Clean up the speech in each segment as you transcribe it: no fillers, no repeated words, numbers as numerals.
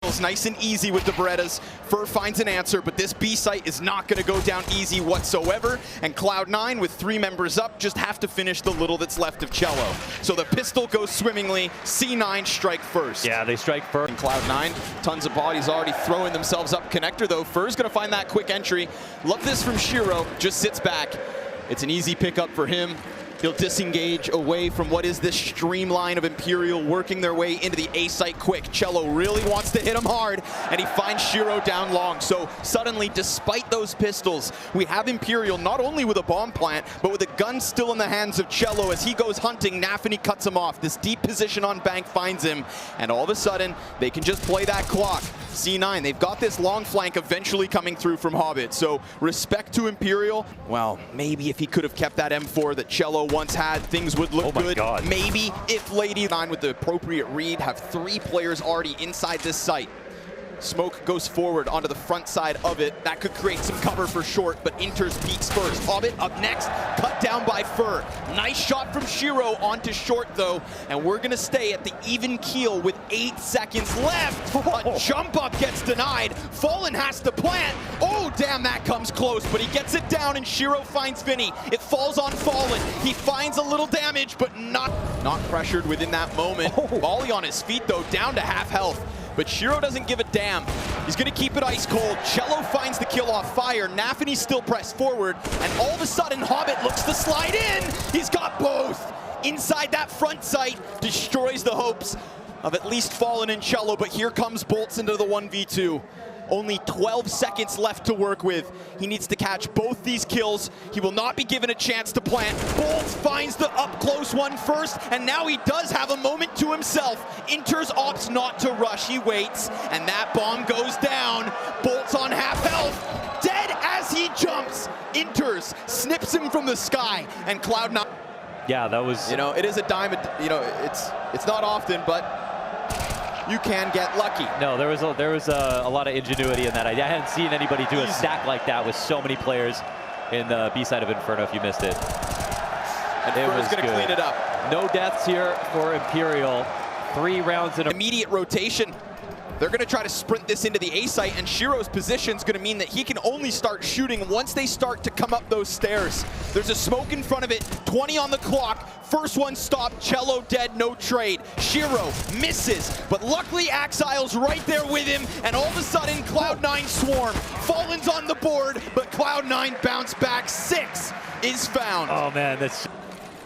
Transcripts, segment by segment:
Nice and easy with the Berettas. Fur finds an answer, but this B site is not going to go down easy whatsoever. And Cloud9, with 3 members up, just have to finish the little that's left of Cello. So the pistol goes swimmingly. C9 strike first. Yeah, they strike first. And Cloud9, tons of bodies already throwing themselves up connector, though. Fur's going to find that quick entry. Love this from Shiro. Just sits back. It's an easy pickup for him. He'll disengage away from what is this streamline of Imperial working their way into the A site quick. Cello really wants to hit him hard, and he finds Shiro down long. So suddenly, despite those pistols, we have Imperial not only with a bomb plant, but with a gun still in the hands of Cello as he goes hunting. Nafany cuts him off. This deep position on Bank finds him, and all of a sudden, they can just play that clock. C9, they've got this long flank eventually coming through from Hobbit, so respect to Imperial. Well, maybe if he could have kept that M4 that Cello once had, things would look good. God. Maybe if Lady9 with the appropriate read have 3 players already inside this site. Smoke goes forward onto the front side of it. That could create some cover for short, but Inters peeks first. Hobbit up next, cut down by Fur. Nice shot from Shiro onto short though, and we're gonna stay at the even keel with 8 seconds left. A jump up gets denied. Fallen has to plant. Oh damn, that comes close, but he gets it down and Shiro finds Vinny. It falls on Fallen. He finds a little damage, but not pressured within that moment. Volley on his feet though, down to half health. But Shiro doesn't give a damn. He's going to keep it ice cold. Cello finds the kill off fire. Nafany still pressed forward. And all of a sudden, Hobbit looks to slide in. He's got both. Inside that front sight, destroys the hopes of at least Fallen and Cello. But here comes Bolts into the 1v2. Only 12 seconds left to work with. He needs to catch both these kills. He will not be given a chance to plant. Bolts finds the up-close one first, and now he does have a moment to himself. Inters opts not to rush. He waits, and that bomb goes down. Bolts on half health. Dead as he jumps. Inters snips him from the sky, and Cloud9. Yeah, that was... You know, it is a dime. You know, it's not often, but you can get lucky. No, there was a lot of ingenuity in that. I hadn't seen anybody do a stack like that with so many players in the B side of Inferno if you missed it. And it was going to clean it up. No deaths here for Imperial. 3 rounds in a... Immediate rotation. They're going to try to sprint this into the A site, and Shiro's position is going to mean that he can only start shooting once they start to come up those stairs. There's a smoke in front of it, 20 on the clock. First one stopped, Cello dead, no trade. Shiro misses, but luckily Axile's right there with him, and all of a sudden Cloud9 swarm. Fallen's on the board, but Cloud9 bounce back. 6 is found. Oh man, that's...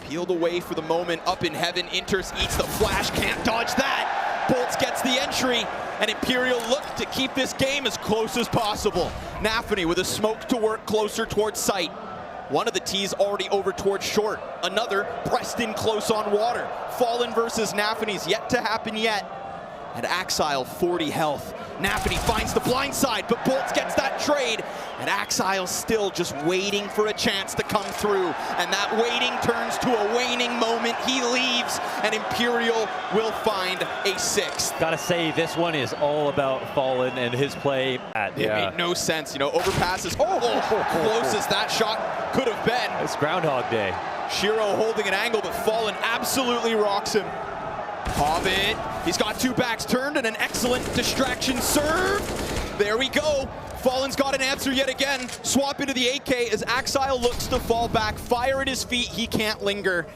Peeled away for the moment, up in heaven. Inters eats the flash, can't dodge that. Bolts gets the entry, and Imperial look to keep this game as close as possible. Nafany with a smoke to work closer towards sight. One of the T's already over towards short. Another pressed in close on water. Fallen versus Nafany's yet to happen yet. And Axile 40 health. Nafany finds the blind side, but Bolts gets that trade. And Axile's still just waiting for a chance to come through. And that waiting turns to a waning moment. He leaves, and Imperial will find a 6th. Gotta say, this one is all about Fallen and his play. It made no sense, you know, overpasses. Close as that shot could have been. It's Groundhog Day. Shiro holding an angle, but Fallen absolutely rocks him. Hobbit, he's got 2 backs turned and an excellent distraction serve. There we go. Fallen's got an answer yet again. Swap into the AK as Axile looks to fall back. Fire at his feet, he can't linger.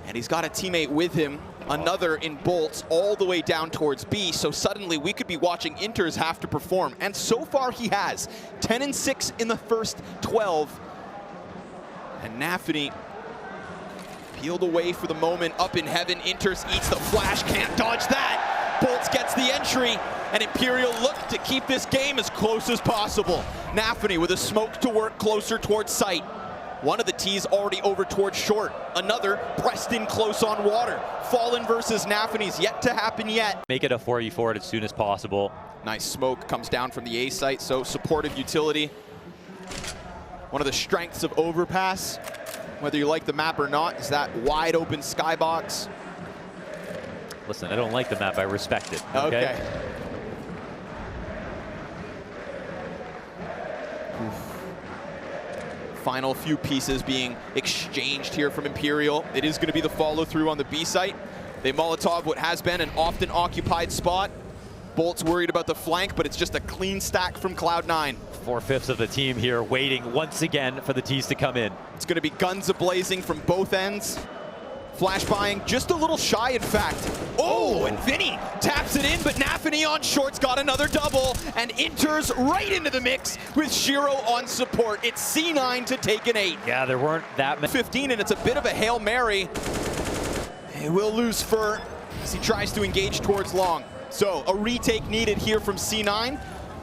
And he's got a teammate with him. Another in Bolts all the way down towards B. So suddenly we could be watching Inters have to perform. And so far he has. 10 and 6 in the first 12. And Nafany peeled away for the moment, up in heaven. Inters eats the flash, can't dodge that. Bolts gets the entry, and Imperial look to keep this game as close as possible. Nafany with a smoke to work closer towards sight. One of the T's already over towards short. Another pressed in close on water. Fallen versus Nafany's yet to happen yet. Make it a 4v4 as soon as possible. Nice smoke comes down from the A site, so supportive utility. One of the strengths of overpass, whether you like the map or not, is that wide open skybox. Listen, I don't like the map, I respect it. Okay. Final few pieces being exchanged here from Imperial. It is going to be the follow through on the B site. They Molotov what has been an often occupied spot. Bolt's worried about the flank, but it's just a clean stack from Cloud9. 4/5 of the team here waiting once again for the T's to come in. It's going to be guns a-blazing from both ends. Flash buying, just a little shy, in fact. Oh, and Vinny taps it in, but Nafany on short's got another double and enters right into the mix with syrsoN on support. It's C9 to take an 8. Yeah, there weren't that many. 15, and it's a bit of a Hail Mary. He will lose fur as he tries to engage towards long. So a retake needed here from C9,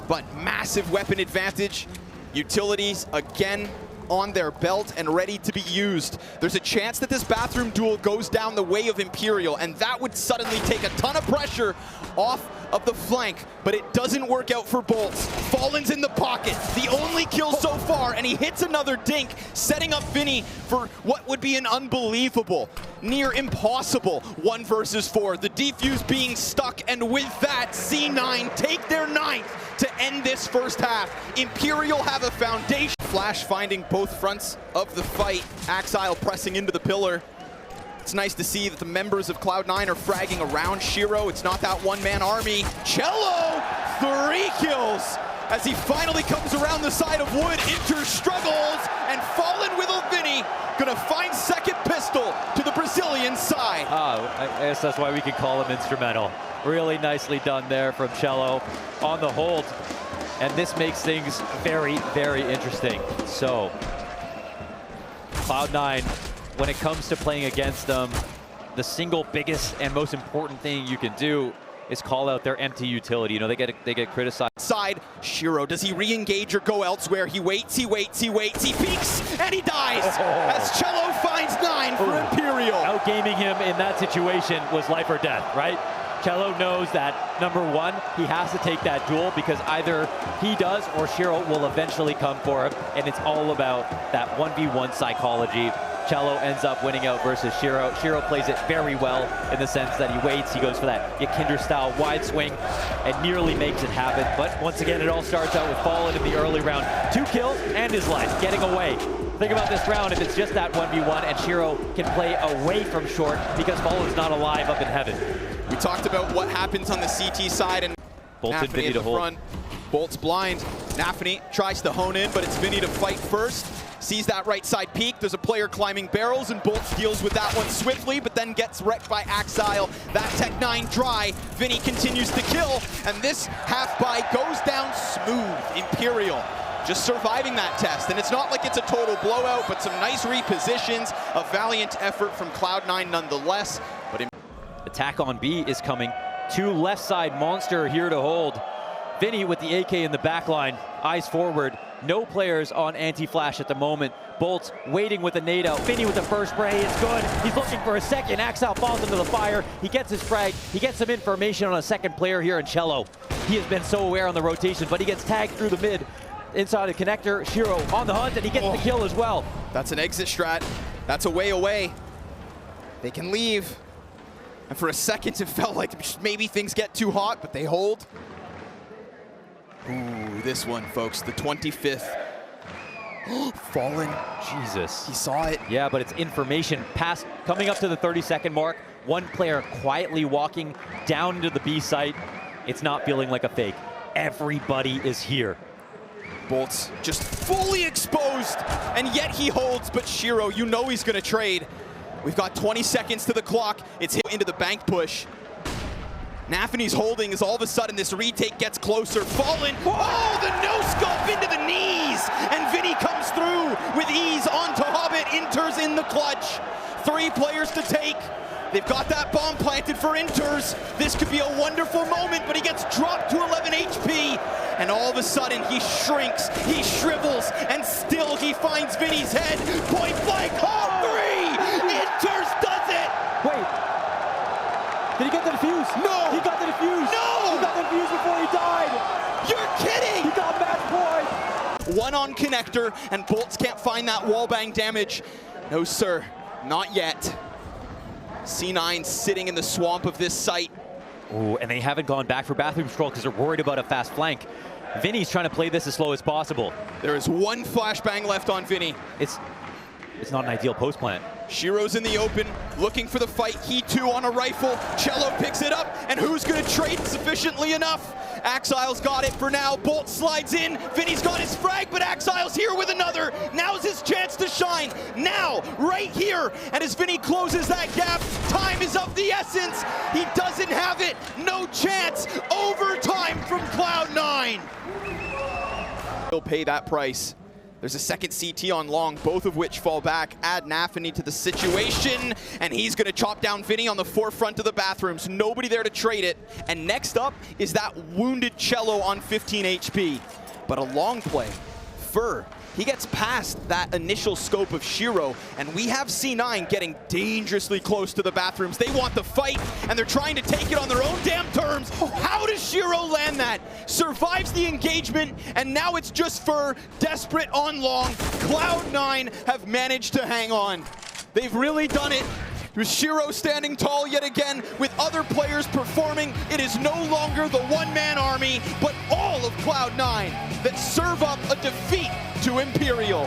but massive weapon advantage. Utilities again on their belt and ready to be used. There's a chance that this bathroom duel goes down the way of Imperial, and that would suddenly take a ton of pressure off of the flank, but it doesn't work out for Bolts. Fallen's in the pocket, the only kill so far, and he hits another dink, setting up Vinny for what would be an unbelievable, near impossible 1 versus 4. The defuse being stuck, and with that, C9 take their 9th to end this first half. Imperial have a foundation. Flash finding both fronts of the fight. Axile pressing into the pillar. It's nice to see that the members of Cloud9 are fragging around syrsoN. It's not that one-man army. cello, 3 kills as he finally comes around the side of wood. Enters, struggles, and Fallen with Vinny. Gonna find second pistol to the Brazilian side. I guess that's why we could call him instrumental. Really nicely done there from cello on the hold. And this makes things very, very interesting. So, Cloud9, when it comes to playing against them, the single biggest and most important thing you can do is call out their empty utility. You know, they get criticized. Side, syrsoN, does he re-engage or go elsewhere? He waits, he waits, he waits, he peeks, and he dies! As cello finds 9 for Imperial. Outgaming him in that situation was life or death, right? cello knows that, number one, he has to take that duel because either he does or syrsoN will eventually come for him, and it's all about that 1v1 psychology. cello ends up winning out versus syrsoN. syrsoN plays it very well in the sense that he waits, he goes for that Yakinder-style wide swing, and nearly makes it happen. But once again, it all starts out with Fallen in the early round. 2 kills and his life, getting away. Think about this round if it's just that 1v1 and syrsoN can play away from short because Fallen's not alive up in heaven. We talked about what happens on the CT side, and Bolts and Vinny to hold. Front. Bolt's blind. Nafany tries to hone in, but it's Vinny to fight first. Sees that right side peek. There's a player climbing barrels, and Bolts deals with that one swiftly, but then gets wrecked by Axile. That Tech 9 dry. Vinny continues to kill, and this half buy goes down smooth. Imperial just surviving that test, and it's not like it's a total blowout, but some nice repositions. A valiant effort from Cloud9 nonetheless. But attack on B is coming. 2 left side monster here to hold. Vinny with the AK in the back line, eyes forward. No players on anti-flash at the moment. Bolts waiting with a nade out. Vinny with the first spray, it's good. He's looking for a second. Axile falls into the fire. He gets his frag. He gets some information on a second player here in cello. He has been so aware on the rotation, but he gets tagged through the mid. Inside the connector, syrsoN on the hunt, and he gets the kill as well. That's an exit strat. That's a way away. They can leave. And for a second, it felt like maybe things get too hot, but they hold. Ooh, this one, folks, the 25th. Fallen. Jesus. He saw it. Yeah, but it's information. Pass coming up to the 30-second mark. One player quietly walking down into the B site. It's not feeling like a fake. Everybody is here. Bolts just fully exposed, and yet he holds, but syrsoN, you know he's gonna trade. We've got 20 seconds to the clock. It's hit into the bank push. Nafany's holding as all of a sudden this retake gets closer. Fallen, oh, the no-scope into the knees! And Vinny comes through with ease onto Hobbit, enters in the clutch. 3 players to take. They've got that bomb planted for enters. This could be a wonderful moment, but he gets dropped to 11 HP. And all of a sudden, he shrinks, he shrivels, and still he finds Vinny's head. Point blank, all 3! Enters does it! Wait. Did he get the defuse? No! He got the defuse! No! He got the defuse before he died! You're kidding! He got match point! 1 on connector, and Bolts can't find that wallbang damage. No, sir, not yet. C9 sitting in the swamp of this site. Ooh, and they haven't gone back for bathroom stroll because they're worried about a fast flank. Vinny's trying to play this as slow as possible. There is 1 flashbang left on Vinny. it's not an ideal post plant. Shiro's in the open, looking for the fight. He too on a rifle. Cello picks it up, and who's going to trade sufficiently enough? Axile's got it for now. Bolt slides in. Vinny's got his frag, but Axile's here with another. Now's his chance to shine. Now, right here. And as Vinny closes that gap, time is of the essence. He doesn't have it. No chance. Overtime from Cloud9. He'll pay that price. There's a second CT on long, both of which fall back. Add Nafany to the situation, and he's going to chop down Vinny on the forefront of the bathrooms. Nobody there to trade it. And next up is that wounded Cello on 15 HP. But a long play. Fur, he gets past that initial scope of Shiro, and we have C9 getting dangerously close to the bathrooms. They want the fight, and they're trying to take it on their own damn terms. How does Shiro land that? Survives the engagement, and now it's just Fur, desperate on long. Cloud9 have managed to hang on. They've really done it. With Shiro standing tall yet again, with other players performing, it is no longer the one-man army, but all of Cloud9 that serve up a defeat to Imperial.